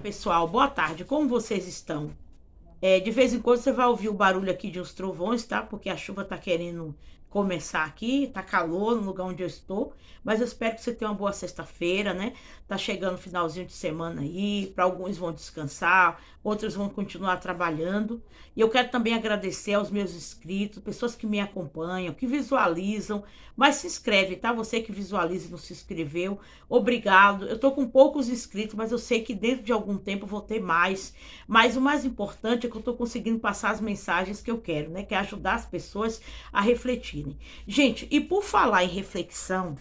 pessoal, boa tarde, como vocês estão? De vez em quando você vai ouvir o barulho aqui de uns trovões, tá? Porque a chuva tá querendo começar aqui, tá calor no lugar onde eu estou, mas eu espero que você tenha uma boa sexta-feira, né? Tá chegando o finalzinho de semana aí, para alguns vão descansar, outros vão continuar trabalhando. E eu quero também agradecer aos meus inscritos, pessoas que me acompanham, que visualizam, mas se inscreve, tá? Você que visualiza e não se inscreveu, obrigado. Eu tô com poucos inscritos, mas eu sei que dentro de algum tempo eu vou ter mais. Mas o mais importante é que eu tô conseguindo passar as mensagens que eu quero, né? Que é ajudar as pessoas a refletirem. Gente, e por falar em reflexão,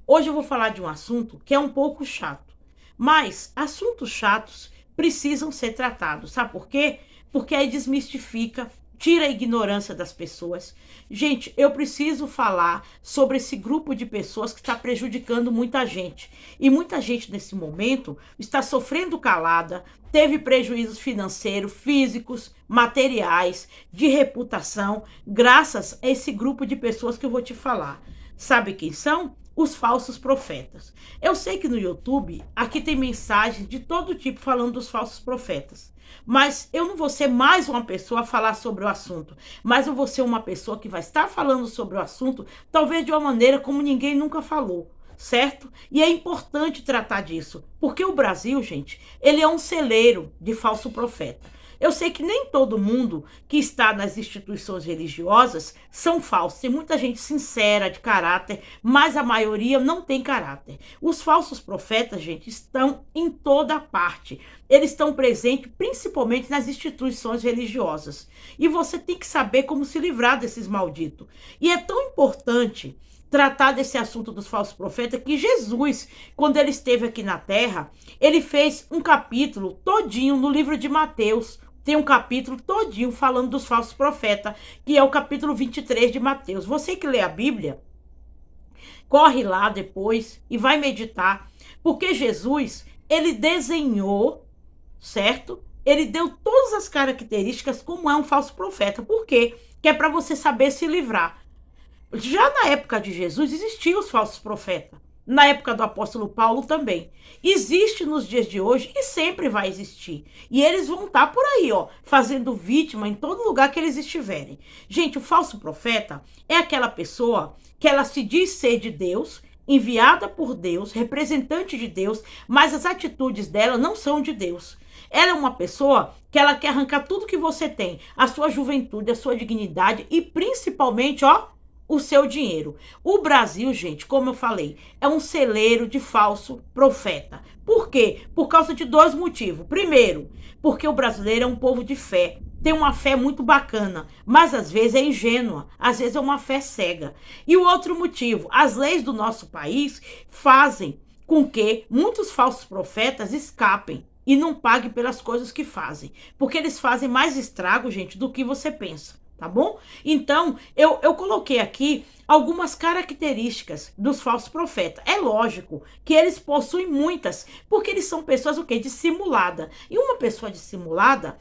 hoje eu vou falar de um assunto que é um pouco chato. Mas assuntos chatos precisam ser tratados. Sabe por quê? Porque aí desmistifica, tira a ignorância das pessoas. Gente, eu preciso falar sobre esse grupo de pessoas que está prejudicando muita gente. E muita gente nesse momento está sofrendo calada, teve prejuízos financeiros, físicos, materiais, de reputação, graças a esse grupo de pessoas que eu vou te falar. Sabe quem são? Os falsos profetas. Eu sei que no YouTube, aqui tem mensagens de todo tipo falando dos falsos profetas. Mas eu não vou ser mais uma pessoa a falar sobre o assunto, mas eu vou ser uma pessoa que vai estar falando sobre o assunto, talvez de uma maneira como ninguém nunca falou, certo? E é importante tratar disso, porque o Brasil, gente, ele é um celeiro de falso profeta. Eu sei que nem todo mundo que está nas instituições religiosas são falsos. Tem muita gente sincera, de caráter, mas a maioria não tem caráter. Os falsos profetas, gente, estão em toda parte. Eles estão presentes principalmente nas instituições religiosas. E você tem que saber como se livrar desses malditos. E é tão importante tratar desse assunto dos falsos profetas, que Jesus, quando ele esteve aqui na terra, ele fez um capítulo todinho no livro de Mateus. Tem um capítulo todinho falando dos falsos profetas, que é o capítulo 23 de Mateus. Você que lê a Bíblia, corre lá depois e vai meditar, porque Jesus, ele desenhou, certo? Ele deu todas as características como é um falso profeta. Por quê? Que é para você saber se livrar. Já na época de Jesus existiam os falsos profetas. Na época do apóstolo Paulo também. Existe nos dias de hoje e sempre vai existir. E eles vão estar por aí, ó, fazendo vítima em todo lugar que eles estiverem. Gente, o falso profeta é aquela pessoa que ela se diz ser de Deus, enviada por Deus, representante de Deus, mas as atitudes dela não são de Deus. Ela é uma pessoa que ela quer arrancar tudo que você tem, a sua juventude, a sua dignidade e principalmente, ó, o seu dinheiro. O Brasil, gente, como eu falei, é um celeiro de falso profeta. Por quê? Por causa de dois motivos. Primeiro, porque o brasileiro é um povo de fé. Tem uma fé muito bacana, mas às vezes é ingênua, às vezes é uma fé cega. E o outro motivo, as leis do nosso país fazem com que muitos falsos profetas escapem e não paguem pelas coisas que fazem. Porque eles fazem mais estrago, gente, do que você pensa. Tá bom? Então, eu coloquei aqui algumas características dos falsos profetas. É lógico que eles possuem muitas, porque eles são pessoas o quê? Dissimulada. E uma pessoa dissimulada,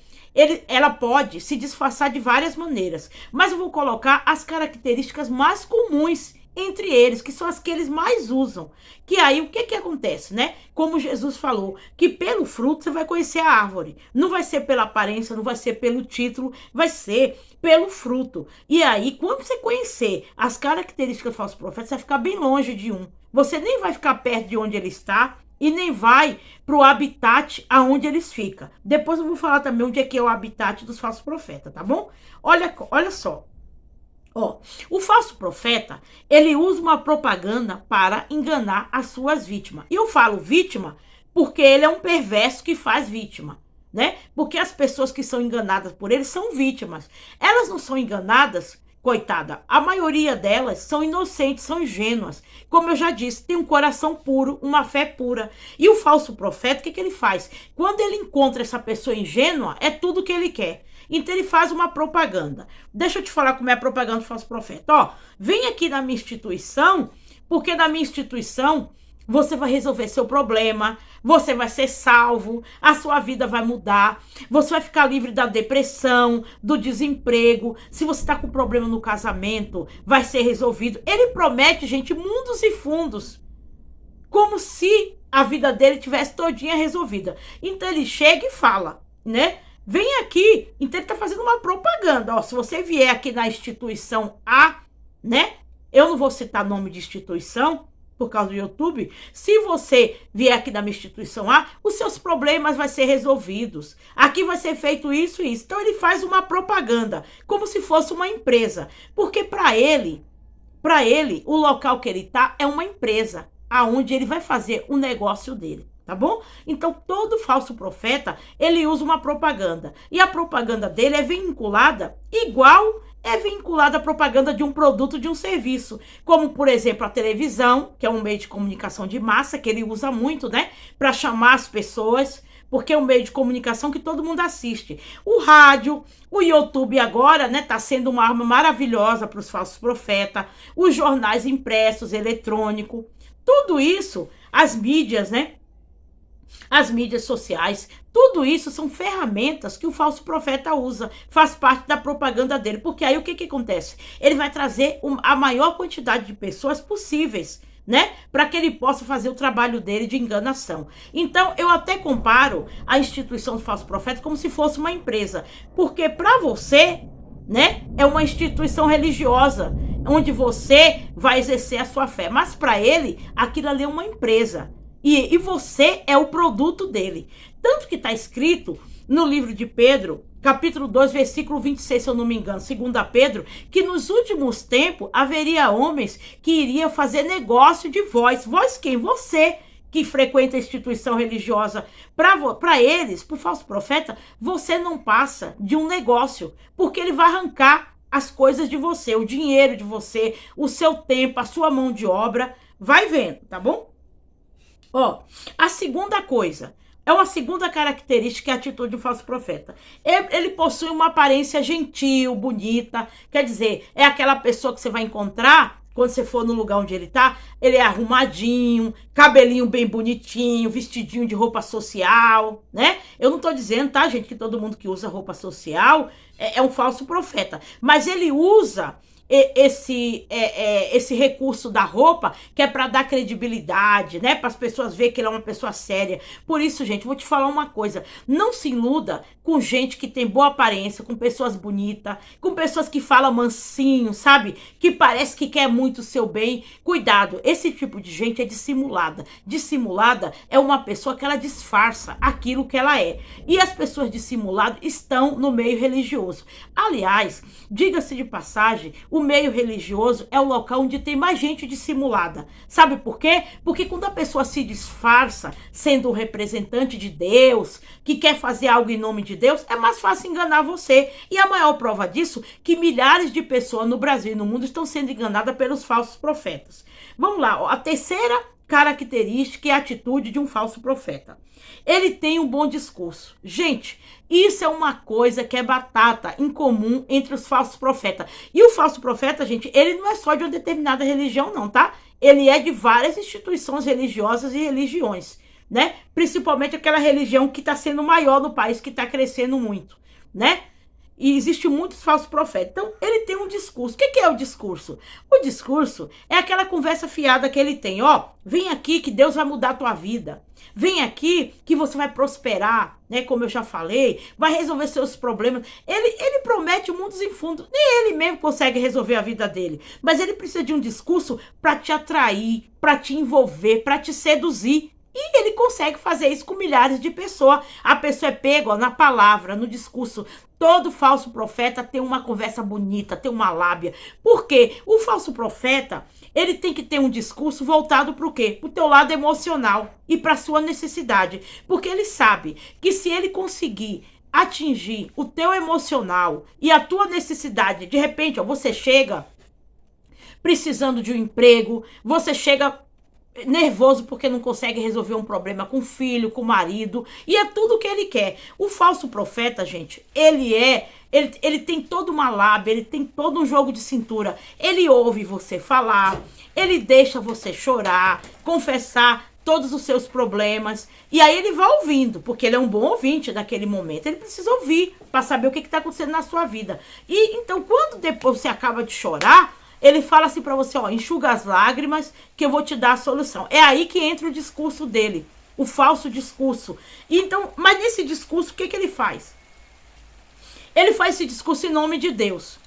ela pode se disfarçar de várias maneiras. Mas eu vou colocar as características mais comuns entre eles, que são as que eles mais usam. Que aí o que acontece, né? Como Jesus falou, que pelo fruto você vai conhecer a árvore. Não vai ser pela aparência, não vai ser pelo título, vai ser pelo fruto. E aí, quando você conhecer as características do falso profeta, você vai ficar bem longe de um. Você nem vai ficar perto de onde ele está e nem vai para o habitat aonde eles ficam. Depois eu vou falar também onde é que é o habitat dos falsos profetas, tá bom? Olha só. Ó, o falso profeta, ele usa uma propaganda para enganar as suas vítimas. E eu falo vítima porque ele é um perverso que faz vítima, né? Porque as pessoas que são enganadas por ele são vítimas. Elas não são enganadas, coitada. A maioria delas são inocentes, são ingênuas. Como eu já disse, tem um coração puro, uma fé pura. E o falso profeta, o que ele faz? Quando ele encontra essa pessoa ingênua, é tudo que ele quer. Então ele faz uma propaganda. Deixa eu te falar como é a propaganda do falso profeta. Ó, vem aqui na minha instituição, porque na minha instituição você vai resolver seu problema, você vai ser salvo, a sua vida vai mudar, você vai ficar livre da depressão, do desemprego. Se você está com problema no casamento, vai ser resolvido. Ele promete, gente, mundos e fundos. como se a vida dele tivesse todinha resolvida. Então ele chega e fala, né? Vem aqui. Então ele está fazendo uma propaganda. Ó, se você vier aqui na instituição A, né? Eu não vou citar nome de instituição por causa do YouTube. Se você vier aqui na minha instituição A, os seus problemas vão ser resolvidos. Aqui vai ser feito isso e isso. Então ele faz uma propaganda, como se fosse uma empresa. Porque para ele, o local que ele está é uma empresa, aonde ele vai fazer o negócio dele. Tá bom? Então, todo falso profeta, ele usa uma propaganda. E a propaganda dele é vinculada igual é vinculada à propaganda de um produto, de um serviço. Como, por exemplo, a televisão, que é um meio de comunicação de massa, que ele usa muito, né? Para chamar as pessoas, porque é um meio de comunicação que todo mundo assiste. O rádio, o YouTube agora, né? Tá sendo uma arma maravilhosa para os falsos profetas. Os jornais impressos, eletrônicos. Tudo isso, as mídias, né? As mídias sociais, tudo isso são ferramentas que o falso profeta usa, faz parte da propaganda dele, porque aí o que acontece? Ele vai trazer a maior quantidade de pessoas possíveis, né? Para que ele possa fazer o trabalho dele de enganação. Então, eu até comparo a instituição do falso profeta como se fosse uma empresa, porque para você, né, é uma instituição religiosa, onde você vai exercer a sua fé, mas para ele, aquilo ali é uma empresa. E você é o produto dele. Tanto que está escrito no livro de Pedro, capítulo 2, versículo 26, se eu não me engano, 2 Pedro, que nos últimos tempos haveria homens que iriam fazer negócio de vós. Vós quem? Você que frequenta a instituição religiosa. Para eles, para o falso profeta, você não passa de um negócio, porque ele vai arrancar as coisas de você, o dinheiro de você, o seu tempo, a sua mão de obra. Vai vendo, tá bom? Ó, a segunda coisa, é uma segunda característica, é a atitude do falso profeta. Ele possui uma aparência gentil, bonita, quer dizer, é aquela pessoa que você vai encontrar quando você for no lugar onde ele tá, ele é arrumadinho, cabelinho bem bonitinho, vestidinho de roupa social, né? Eu não tô dizendo, tá, gente, que todo mundo que usa roupa social é um falso profeta, mas ele usa esse recurso da roupa, que é para dar credibilidade, né? Para as pessoas verem que ele é uma pessoa séria. Por isso, gente, vou te falar uma coisa. Não se iluda com gente que tem boa aparência, com pessoas bonitas, com pessoas que falam mansinho, sabe? Que parece que quer muito o seu bem. Cuidado, esse tipo de gente é dissimulada. Dissimulada é uma pessoa que ela disfarça aquilo que ela é. E as pessoas dissimuladas estão no meio religioso. Aliás, diga-se de passagem, o meio religioso é o local onde tem mais gente dissimulada. Sabe por quê? Porque quando a pessoa se disfarça sendo um representante de Deus, que quer fazer algo em nome de Deus, é mais fácil enganar você. E a maior prova disso, que milhares de pessoas no Brasil e no mundo estão sendo enganadas pelos falsos profetas. Vamos lá, a terceira característica e atitude de um falso profeta. Ele tem um bom discurso. Gente, isso é uma coisa que é batata em comum entre os falsos profetas. E o falso profeta, gente, ele não é só de uma determinada religião, não, tá? Ele é de várias instituições religiosas e religiões, né? Principalmente aquela religião que está sendo maior no país, que está crescendo muito, né? E existe muitos falsos profetas. Então, ele tem um discurso. O que é o discurso? O discurso é aquela conversa fiada que ele tem. Ó, vem aqui que Deus vai mudar a tua vida. Vem aqui que você vai prosperar, né? Como eu já falei, vai resolver seus problemas. Ele promete mundos em fundo. Nem ele mesmo consegue resolver a vida dele. Mas ele precisa de um discurso para te atrair, para te envolver, para te seduzir. E ele consegue fazer isso com milhares de pessoas. A pessoa é pega, ó, na palavra, no discurso. Todo falso profeta tem uma conversa bonita, tem uma lábia. Por quê? O falso profeta, ele tem que ter um discurso voltado para o quê? Para o teu lado emocional e para a sua necessidade. Porque ele sabe que se ele conseguir atingir o teu emocional e a tua necessidade, de repente, ó, você chega precisando de um emprego, você chega nervoso porque não consegue resolver um problema com o filho, com o marido, e é tudo o que ele quer. O falso profeta, gente, ele tem toda uma lábia, ele tem todo um jogo de cintura. Ele ouve você falar, ele deixa você chorar, confessar todos os seus problemas, e aí ele vai ouvindo, porque ele é um bom ouvinte naquele momento. Ele precisa ouvir para saber o que está acontecendo na sua vida. E então, quando depois você acaba de chorar, Ele fala assim para você, ó, enxuga as lágrimas que eu vou te dar a solução. É aí que entra o discurso dele, o falso discurso. Então, mas nesse discurso, o que ele faz? Ele faz esse discurso em nome de Deus.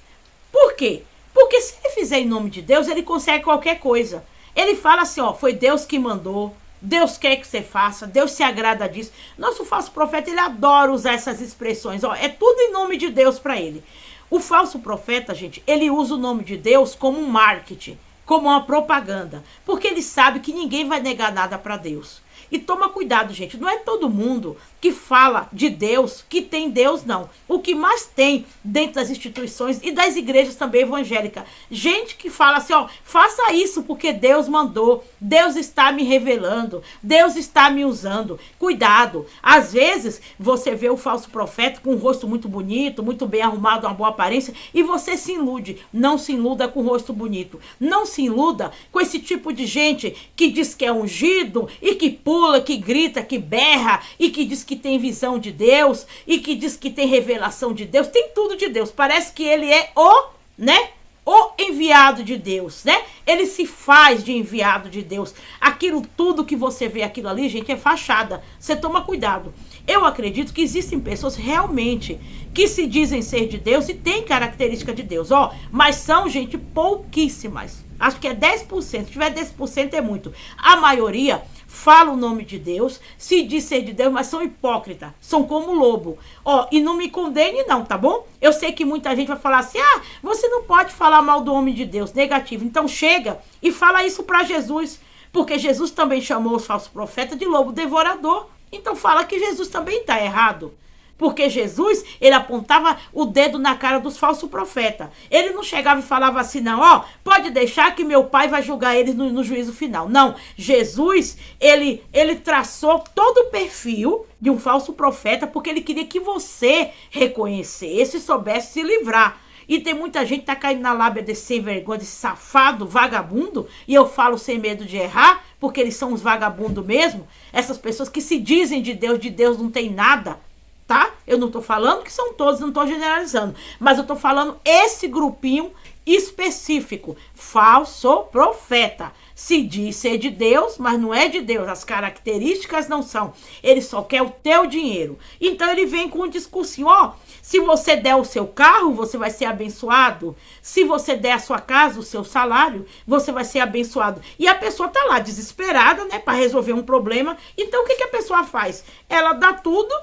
Por quê? Porque se ele fizer em nome de Deus, ele consegue qualquer coisa. Ele fala assim, ó, foi Deus que mandou, Deus quer que você faça, Deus se agrada disso. Nosso falso profeta, ele adora usar essas expressões, ó, é tudo em nome de Deus para ele. O falso profeta, gente, ele usa o nome de Deus como um marketing, como uma propaganda, porque ele sabe que ninguém vai negar nada para Deus. E toma cuidado, gente, não é todo mundo que fala de Deus, que tem Deus, não. O que mais tem dentro das instituições e das igrejas também evangélicas, gente que fala assim, ó, faça isso porque Deus mandou, Deus está me revelando, Deus está me usando. Cuidado, às vezes você vê o falso profeta com um rosto muito bonito, muito bem arrumado, uma boa aparência, e você se ilude. Não se iluda com o rosto bonito, não se iluda com esse tipo de gente que diz que é ungido e que pula, que grita, que berra e que diz que tem visão de Deus e que diz que tem revelação de Deus, tem tudo de Deus. Parece que ele é o enviado de Deus, né? Ele se faz de enviado de Deus. Aquilo tudo que você vê aquilo ali, gente, é fachada. Você toma cuidado. Eu acredito que existem pessoas realmente que se dizem ser de Deus e têm característica de Deus, ó, mas são, gente, pouquíssimas. Acho que é 10%. Se tiver 10% é muito. A maioria fala o nome de Deus, se diz ser de Deus, mas são hipócritas, são como lobo. Ó, e não me condene não, tá bom? Eu sei que muita gente vai falar assim, ah, você não pode falar mal do homem de Deus, negativo. Então chega e fala isso para Jesus, porque Jesus também chamou os falsos profetas de lobo devorador. Então fala que Jesus também está errado. Porque Jesus, ele apontava o dedo na cara dos falsos profetas. Ele não chegava e falava assim, não, ó, pode deixar que meu pai vai julgar eles no juízo final. Não, Jesus, ele traçou todo o perfil de um falso profeta, porque ele queria que você reconhecesse e soubesse se livrar. E tem muita gente que tá caindo na lábia desse sem vergonha, desse safado, vagabundo, e eu falo sem medo de errar, porque eles são uns vagabundos mesmo. Essas pessoas que se dizem de Deus não tem nada. Tá? Eu não tô falando que são todos, não tô generalizando, mas eu tô falando esse grupinho específico, falso profeta. Se diz ser de Deus, mas não é de Deus, as características não são. Ele só quer o teu dinheiro. Então ele vem com um discursinho, ó, se você der o seu carro, você vai ser abençoado. Se você der a sua casa, o seu salário, você vai ser abençoado. E a pessoa tá lá desesperada, né, para resolver um problema. Então o que a pessoa faz? Ela dá tudo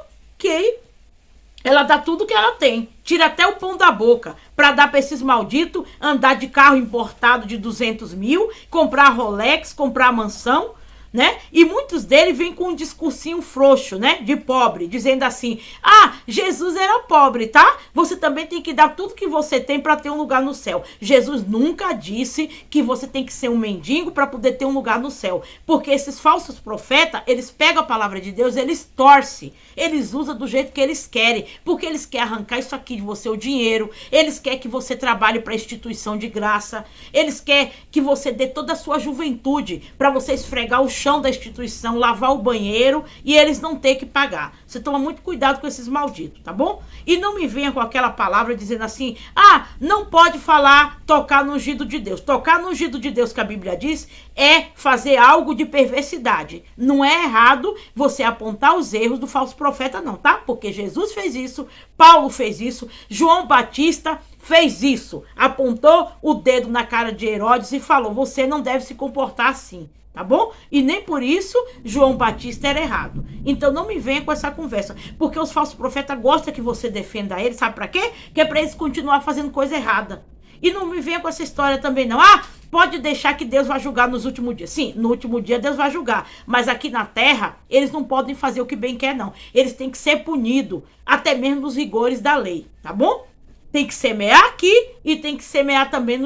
que ela tem, tira até o pão da boca para dar para esses malditos andar de carro importado de 200 mil, comprar Rolex, comprar mansão, né? E muitos deles vêm com um discursinho frouxo, né? De pobre, dizendo assim, ah, Jesus era pobre, tá? Você também tem que dar tudo que você tem para ter um lugar no céu. Jesus nunca disse que você tem que ser um mendigo para poder ter um lugar no céu. Porque esses falsos profetas, eles pegam a palavra de Deus, eles torcem, eles usam do jeito que eles querem, porque eles querem arrancar isso aqui de você, o dinheiro, eles querem que você trabalhe para a instituição de graça, eles querem que você dê toda a sua juventude para você esfregar o chão da instituição, lavar o banheiro e eles não ter que pagar. Você toma muito cuidado com esses malditos, tá bom? E não me venha com aquela palavra dizendo assim, ah, não pode falar, tocar no ungido de Deus. Tocar no ungido de Deus que a Bíblia diz é fazer algo de perversidade. Não é errado você apontar os erros do falso profeta não, tá? Porque Jesus fez isso, Paulo fez isso, João Batista fez isso. Apontou o dedo na cara de Herodes e falou, você não deve se comportar assim. Tá bom? E nem por isso João Batista era errado. Então não me venha com essa conversa, porque os falsos profetas gostam que você defenda eles, sabe pra quê? Que é pra eles continuar fazendo coisa errada. E não me venha com essa história também não. Ah, pode deixar que Deus vai julgar nos últimos dias. Sim, no último dia Deus vai julgar. Mas aqui na terra, eles não podem fazer o que bem quer não. Eles têm que ser punidos, até mesmo nos rigores da lei, tá bom? Tem que semear aqui e tem que semear também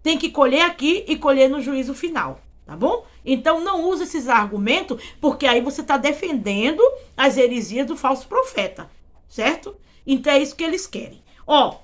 tem que colher aqui e colher no juízo final. Tá bom? Então não use esses argumentos, porque aí você está defendendo as heresias do falso profeta, certo? Então é isso que eles querem. Ó,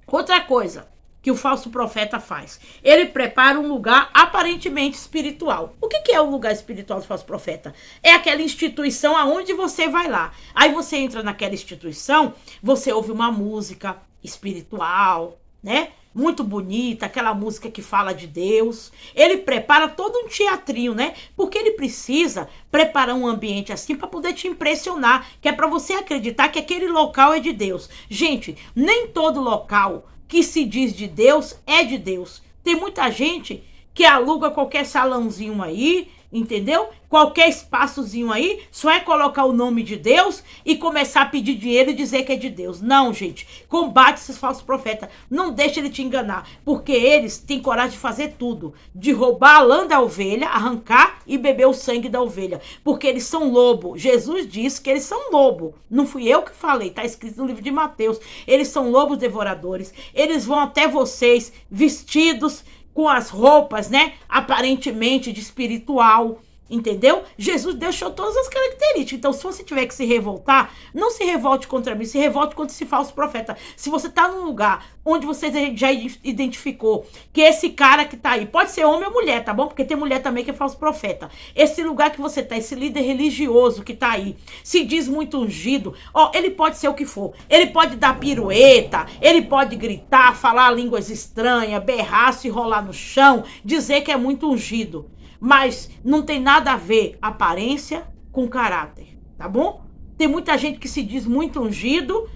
outra coisa que o falso profeta faz, ele prepara um lugar aparentemente espiritual. O que é o lugar espiritual do falso profeta? É aquela instituição aonde você vai lá. Aí você entra naquela instituição, você ouve uma música espiritual, né? muito bonita, aquela música que fala de Deus. Ele prepara todo um teatrinho, né? Porque ele precisa preparar um ambiente assim para poder te impressionar, que é para você acreditar que aquele local é de Deus. Gente, nem todo local que se diz de Deus é de Deus. Tem muita gente que aluga qualquer salãozinho aí, entendeu? Qualquer espaçozinho aí, só é colocar o nome de Deus e começar a pedir dinheiro e dizer que é de Deus. Não, gente, combate esses falsos profetas. Não deixe ele te enganar, porque eles têm coragem de fazer tudo. De roubar a lã da ovelha, arrancar e beber o sangue da ovelha. Porque eles são lobo. Jesus disse que eles são lobo. Não fui eu que falei, tá escrito no livro de Mateus. Eles são lobos devoradores. Eles vão até vocês vestidos com as roupas, né, aparentemente de espiritual, entendeu? Jesus deixou todas as características. Então, se você tiver que se revoltar, não se revolte contra mim, se revolte contra esse falso profeta. Se você tá num lugar onde você já identificou que esse cara que tá aí, pode ser homem ou mulher, tá bom? Porque tem mulher também que é falso profeta. Esse lugar que você tá, esse líder religioso que tá aí, se diz muito ungido, ó, ele pode ser o que for. Ele pode dar pirueta, ele pode gritar, falar línguas estranhas, berrar, se rolar no chão, dizer que é muito ungido. Mas não tem nada a ver aparência com caráter, tá bom? Tem muita gente que se diz muito ungido,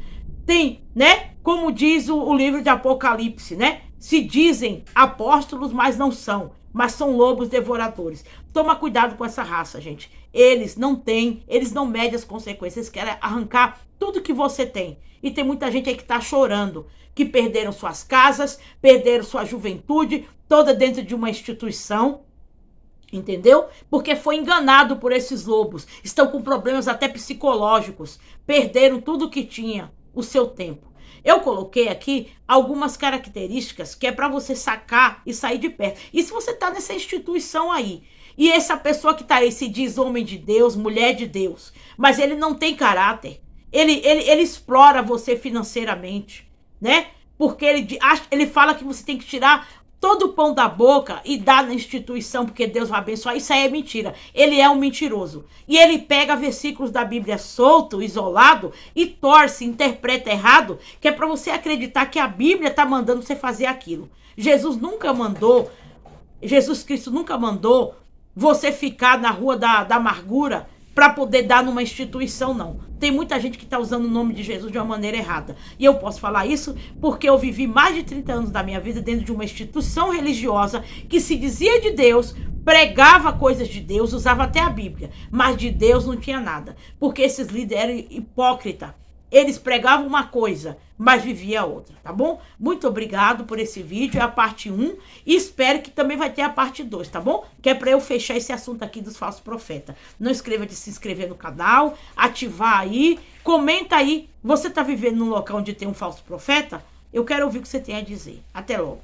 tem, né? Como diz o livro de Apocalipse, né? Se dizem apóstolos, mas não são. Mas são lobos devoradores. Toma cuidado com essa raça, gente. Eles não medem as consequências. Eles querem arrancar tudo que você tem. E tem muita gente aí que tá chorando, que perderam suas casas, perderam sua juventude, toda dentro de uma instituição. Entendeu? Porque foi enganado por esses lobos. Estão com problemas até psicológicos. Perderam tudo que tinha, o seu tempo. Eu coloquei aqui algumas características que é para você sacar e sair de perto. E se você está nessa instituição aí, e essa pessoa que está aí se diz homem de Deus, mulher de Deus, mas ele não tem caráter, ele explora você financeiramente, né? Porque ele fala que você tem que tirar todo o pão da boca e dá na instituição porque Deus vai abençoar. Isso aí é mentira. Ele é um mentiroso. E ele pega versículos da Bíblia solto, isolado, e torce, interpreta errado, que é para você acreditar que a Bíblia está mandando você fazer aquilo. Jesus Cristo nunca mandou você ficar na rua da amargura para poder dar numa instituição, não. Tem muita gente que está usando o nome de Jesus de uma maneira errada. E eu posso falar isso porque eu vivi mais de 30 anos da minha vida dentro de uma instituição religiosa que se dizia de Deus, pregava coisas de Deus, usava até a Bíblia, mas de Deus não tinha nada. Porque esses líderes eram hipócritas. Eles pregavam uma coisa, mas viviam outra, tá bom? Muito obrigado por esse vídeo, é a parte 1. E espero que também vai ter a parte 2, tá bom? Que é para eu fechar esse assunto aqui dos falsos profetas. Não esqueça de se inscrever no canal, ativar aí, comenta aí. Você tá vivendo num local onde tem um falso profeta? Eu quero ouvir o que você tem a dizer. Até logo.